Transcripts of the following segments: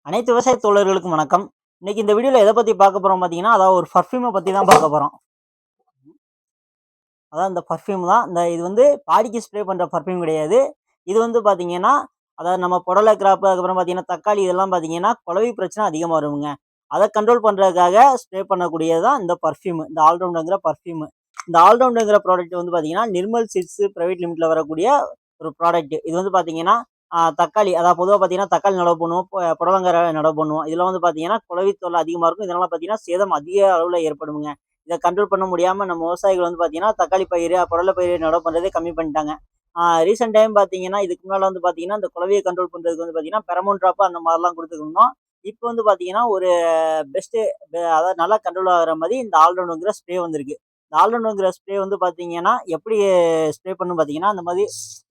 அனைத்து விவசாய தோழர்களுக்கும் வணக்கம். இன்னைக்கு இந்த வீடியோல எத பத்தி பார்க்க போறோம் பார்த்தீங்கன்னா, அதாவது ஒரு பர்ஃப்யூம பத்தி தான் பார்க்க போறோம். அதான் இந்த பர்ஃப்யூம் தான். இது வந்து பாடிக்கு ஸ்ப்ரே பண்ற பர்ஃப்யூம் கிடையாது. இது வந்து பார்த்தீங்கன்னா, அதாவது நம்ம புடலை கிராப் அதுக்கப்புறம் பார்த்தீங்கன்னா, தக்காளி இதெல்லாம் பார்த்தீங்கன்னா, குளவி பிரச்சனை அதிகமா வருங்க. அத கண்ட்ரோல் பண்றதுக்காக ஸ்ப்ரே பண்ணக்கூடியது தான் இந்த பர்ஃப்யூம். இந்த ஆல்ரவுண்டுங்கிற பர்ஃப்யூம். இந்த ஆல்ரவுண்டுங்கிற ப்ராடக்ட் வந்து பார்த்தீங்கன்னா, நிர்மல் சீட்ஸ் பிரைவேட் லிமிட்ல வரக்கூடிய ஒரு ப்ராடக்ட். இது வந்து பார்த்தீங்கன்னா, தக்காளி அதாவது பொதுவா பார்த்தீங்கன்னா, தக்காளி நடவு பண்ணுவோம். புடலங்காய் நடவு பண்ணுவோம். இதெல்லாம் வந்து பார்த்தீங்கன்னா, குளவி தொல்லை அதிகமா இருக்கும். இதனால பார்த்தீங்கன்னா, சேதம் அதிக அளவுல ஏற்படுமுங்க. இத கண்ட்ரோல் பண்ண முடியாம நம்ம விவசாயிகள் வந்து பார்த்தீங்கன்னா, தக்காளி பயிரு, புடலை பயிரு நடவு பண்றதே கம்மி பண்ணிட்டாங்க. ரீசென்ட் டைம் பார்த்தீங்கன்னா, இதுக்கு முன்னால வந்து பார்த்தீங்கன்னா, இந்த குளவிய கண்ட்ரோல் பண்றதுக்கு வந்து பார்த்தீங்கன்னா, பெரமோன் ட்ராப் அந்த மாரிலாம் குடுத்துட்டுருந்தோம். இப்ப வந்து பார்த்தீங்கன்னா, ஒரு பெஸ்ட்டு அதாவது நல்லா கண்ட்ரோல் ஆகுற மாரி இந்த ஆல்ரவுண்டுங்கிற ஸ்ப்ரே வந்திருக்கு. இந்த ஆல்ரவுண்டுங்கிற ஸ்ப்ரே வந்து பார்த்தீங்கன்னா, எப்படி ஸ்ப்ரே பண்ணும் பார்த்தீங்கன்னா, அந்த மாரி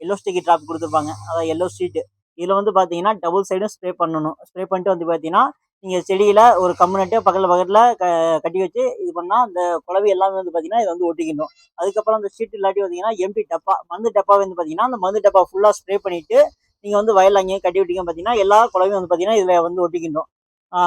எல்லோ ஸ்டிக்கி ட்ராப் குடுத்துருப்பாங்க. அதான் எல்லோ ஷீட். இதுல வந்து பார்த்தீங்கன்னா, டபுள் சைடும் ஸ்ப்ரே பண்ணணும். ஸ்ப்ரே பண்ணிட்டு வந்து பார்த்தீங்கன்னா, நீங்க செடியில ஒரு கம்பு நட்டு பக்கத்துல பக்கத்துல கட்டி வச்சு இது பண்ணா, அந்த குளவி எல்லாமே வந்து பார்த்தீங்கன்னா, இத வந்து ஒட்டிக்கிடும். அதுக்கப்புறம் அந்த ஷீட் இல்லாட்டி பார்த்தீங்கன்னா, எம்ப்டி டப்பா மருந்து டப்பாவே வந்து பார்த்தீங்கன்னா, அந்த மருந்து டப்பா ஃபுல்லா ஸ்ப்ரே பண்ணிட்டு, நீங்க வந்து வயல்ல அங்கேயும் கட்டி விட்டீங்க பார்த்தீங்கன்னா, எல்லா குளவியும் வந்து பார்த்தீங்கன்னா, இதுல வந்து ஒட்டிக்கிடும். ஆ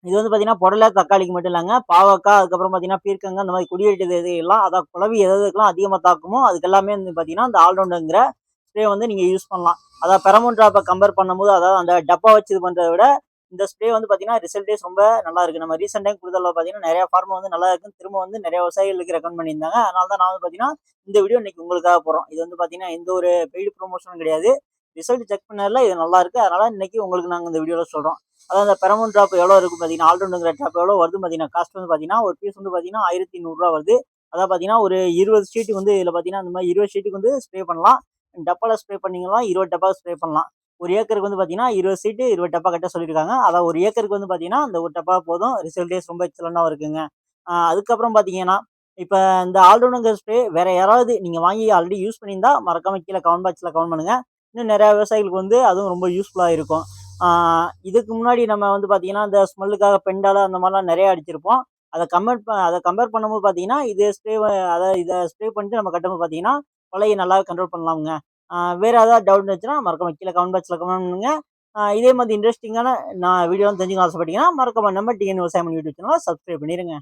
இது வந்து பார்த்தீங்கன்னா, புடலை, தக்காளிக்கு மட்டும் இல்லங்க. பாவக்காய், அதுக்கப்புறம் பார்த்தீங்கன்னா, பீர்க்கங்கா இந்த மாரி குடியேற்றது எது எல்லாம் அதான் குளவி எது எதுக்கெல்லாம் அதிகமா தாக்குமோ, அதுக்கு எல்லாமே வந்து பார்த்தீங்கன்னா, இந்த ஆல்ரவுண்டுங்கிற ஸ்ப்ரே வந்து நீங்க யூஸ் பண்ணலாம். அதாவது பெரமோன் ட்ராப்ப கம்பேர் பண்ணும்போது, அதாவது அந்த டப்பா வச்சு இது பண்றத விட, இந்த ஸ்ப்ரே வந்து பார்த்தீங்கன்னா, ரிசல்ட்டேஸ் ரொம்ப நல்லா இருக்கு. நம்ம ரீசென்ட் டைம் குடுத்ததுல பார்த்தீங்கன்னா, நெறைய ஃபார்மர் வந்து நல்லா இருக்குன்னு திரும்ப வந்து நெறைய விவசாயிகளுக்கு ரெக்கமெண்ட் பண்ணியிருந்தாங்க. அதனால தான் நான் வந்து பார்த்தீங்கன்னா, இந்த வீடியோ இன்னைக்கு உங்களுக்காக போடுறோம். இது வந்து பார்த்தீங்கன்னா, எந்த ஒரு பெய்டு ப்ரமோஷனும் கிடையாது. ரிசல்ட் செக் பண்ணதுல இது நல்லா இருக்கு. அதனால இன்னைக்கு உங்களுக்கு நாங்க இந்த வீடியோல சொல்றோம். அதான் அந்த பெரமோன் ட்ராப் எவ்வளோ இருக்கும் பார்த்தீங்கன்னா, ஆல்ரவுண்டுங்கிற ட்ராப் எவ்வளோ வருது பார்த்தீங்கன்னா, காஸ்ட் வந்து பார்த்தீங்கன்னா, ஒரு பீஸ் வந்து பார்த்தீங்கன்னா, ரூ. 1100 வருது. அதான் பார்த்தீங்கன்னா, ஒரு 20 ஷீட்டுக்கு வந்து இதில பார்த்தீங்கன்னா, அந்த மாரி 20 ஷீட்டுக்கு வந்து ஸ்ப்ரே பண்ணலாம். டப்பால ஸ்ப்ரே பண்ணீங்கன்னா 20 டப்பா ஸ்ப்ரே பண்ணலாம். ஒரு ஏக்கருக்கு வந்து பார்த்தீங்கன்னா, 20 ஷீட்டு 20 டப்பா கட்ட சொல்லியிருக்காங்க. அதான் ஒரு ஏக்கருக்கு வந்து பார்த்தீங்கன்னா, அந்த ஒரு டப்பா போதும். ரிசல்ட்டேஸ் ரொம்ப எக்ஸலன்ட்டா இருக்குங்க. அதுக்கப்புறம் பார்த்தீங்கன்னா, இப்ப இந்த ஆல்ரவுண்டுங்கிற ஸ்ப்ரே வேற யாராவது நீங்க வாங்கி ஆல்ரெடி யூஸ் பண்ணியிருந்தா, மறக்காம கீழ கமெண்ட் பாக்ஸ்ல கமெண்ட் பண்ணுங்க. இன்னும் நெறைய விவசாயிகளுக்கு வந்து அதுவும் ரொம்ப யூஸ்ஃபுல்லா இருக்கும். ஆ இதுக்கு முன்னாடி நம்ம வந்து பார்த்தீங்கன்னா, இந்த ஸ்மெல்லுக்காக பெண்டால் அந்த மாரிலாம் நெறைய அடிச்சிருப்போம். அத கம்பேர் பண்ணும்போது பார்த்தீங்கன்னா, இது ஸ்ப்ரேவ அதாவது இத ஸ்ப்ரே பண்ணிட்டு நம்ம கட்டும்போது பார்த்தீங்கன்னா, கொலைய நல்லாவே கண்ட்ரோல் பண்ணலாம்ங்க. வேற ஏதாவது டவுட் இருந்துச்சுன்னா மறக்காம கீழ கமெண்ட் பாக்ஸ்ல கமெண்ட் பண்ணுங்க. இதே மாதிரி இன்ட்ரஸ்டிங்கான வீடியோலாம் தெரிஞ்சுக்க ஆசைப்பட்டீங்கன்னா, மறக்காம நம்ம டிஎன் விவசாயம் யூடியூப் சேனல சப்ஸ்கிரைப் பண்ணிருங்க.